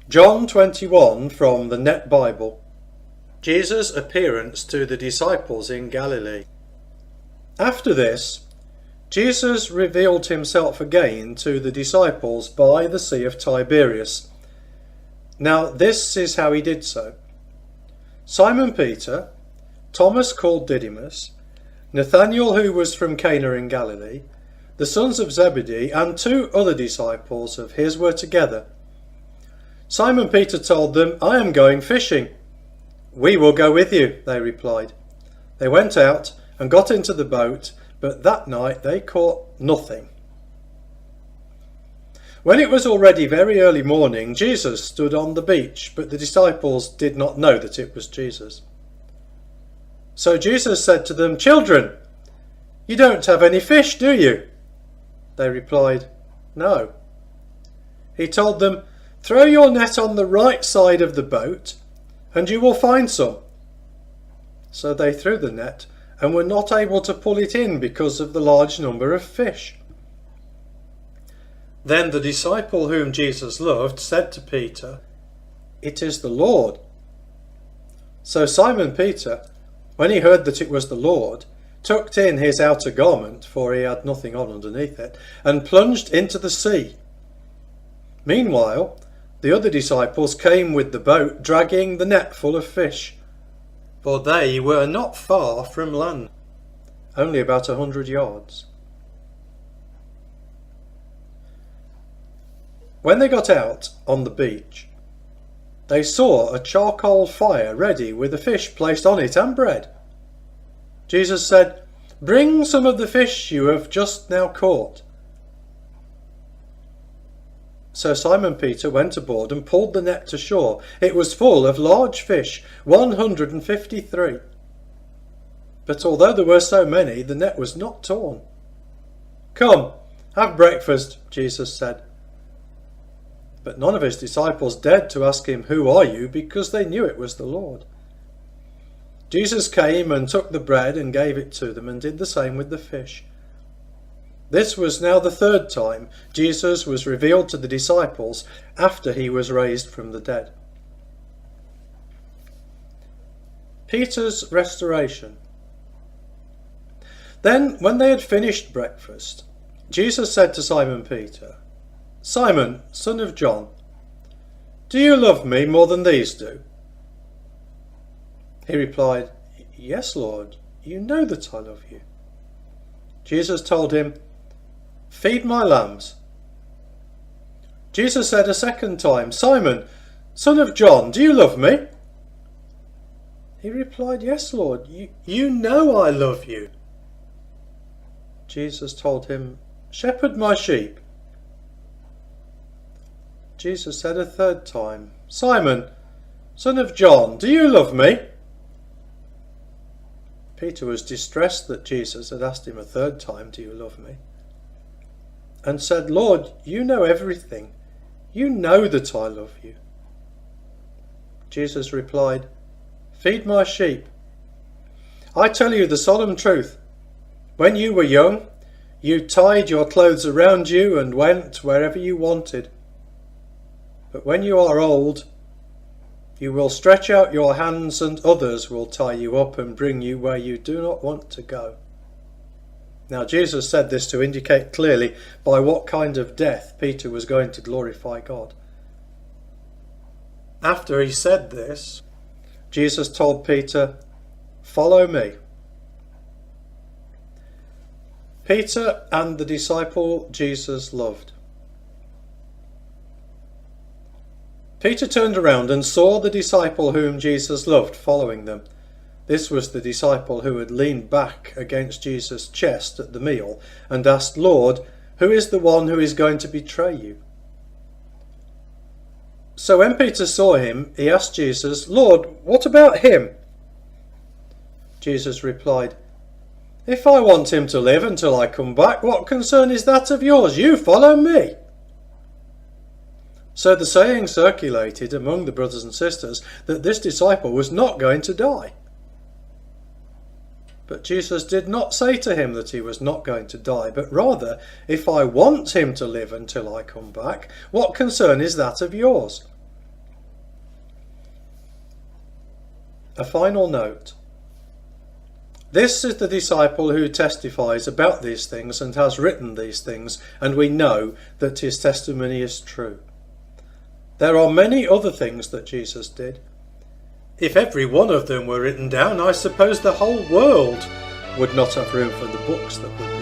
John 21 from the Net Bible. Jesus' appearance to the disciples in Galilee. After this, Jesus revealed himself again to the disciples by the Sea of Tiberias. Now this is how he did so. Simon Peter, Thomas called Didymus, Nathanael who was from Cana in Galilee, the sons of Zebedee, and 2 other disciples of his were together. Simon Peter told them, "I am going fishing." "We will go with you," they replied. They went out and got into the boat, but that night they caught nothing. When it was already very early morning, Jesus stood on the beach, but the disciples did not know that it was Jesus. So Jesus said to them, "Children, you don't have any fish, do you?" They replied, "No." He told them, "Throw your net on the right side of the boat, and you will find some." So they threw the net and were not able to pull it in because of the large number of fish. Then the disciple whom Jesus loved said to Peter, "It is the Lord." So Simon Peter, when he heard that it was the Lord, tucked in his outer garment, for he had nothing on underneath it, and plunged into the sea. Meanwhile, the other disciples came with the boat, dragging the net full of fish, for they were not far from land, only about 100 yards. When they got out on the beach, they saw a charcoal fire ready with a fish placed on it and bread. Jesus said, "Bring some of the fish you have just now caught." So Simon Peter went aboard and pulled the net to shore. It was full of large fish, 153. But although there were so many, the net was not torn. "Come, have breakfast," Jesus said. But none of his disciples dared to ask him, "Who are you?" because they knew it was the Lord. Jesus came and took the bread and gave it to them, and did the same with the fish. This was now the 3rd time Jesus was revealed to the disciples after he was raised from the dead. Peter's restoration. Then, when they had finished breakfast, Jesus said to Simon Peter, "Simon, son of John, do you love me more than these do?" He replied, "Yes, Lord, you know that I love you." Jesus told him, "Feed my lambs." Jesus said a second time, "Simon, son of John, do you love me?" He replied, "Yes, Lord, you know I love you." Jesus told him, "Shepherd my sheep." Jesus said a third time, "Simon, son of John, do you love me?" Peter was distressed that Jesus had asked him a third time, "Do you love me?" and said, "Lord, you know everything. You know that I love you." Jesus replied, "Feed my sheep. I tell you the solemn truth. When you were young, you tied your clothes around you and went wherever you wanted. But when you are old, you will stretch out your hands and others will tie you up and bring you where you do not want to go." Now Jesus said this to indicate clearly by what kind of death Peter was going to glorify God. After he said this, Jesus told Peter, "Follow me." Peter and the disciple Jesus loved. Peter turned around and saw the disciple whom Jesus loved following them. This was the disciple who had leaned back against Jesus' chest at the meal and asked, "Lord, who is the one who is going to betray you?" So when Peter saw him, he asked Jesus, "Lord, what about him?" Jesus replied, "If I want him to live until I come back, what concern is that of yours? You follow me." So the saying circulated among the brothers and sisters that this disciple was not going to die. But Jesus did not say to him that he was not going to die, but rather, "If I want him to live until I come back, what concern is that of yours?" A final note. This is the disciple who testifies about these things and has written these things, and we know that his testimony is true. There are many other things that Jesus did. If every one of them were written down, I suppose the whole world would not have room for the books that would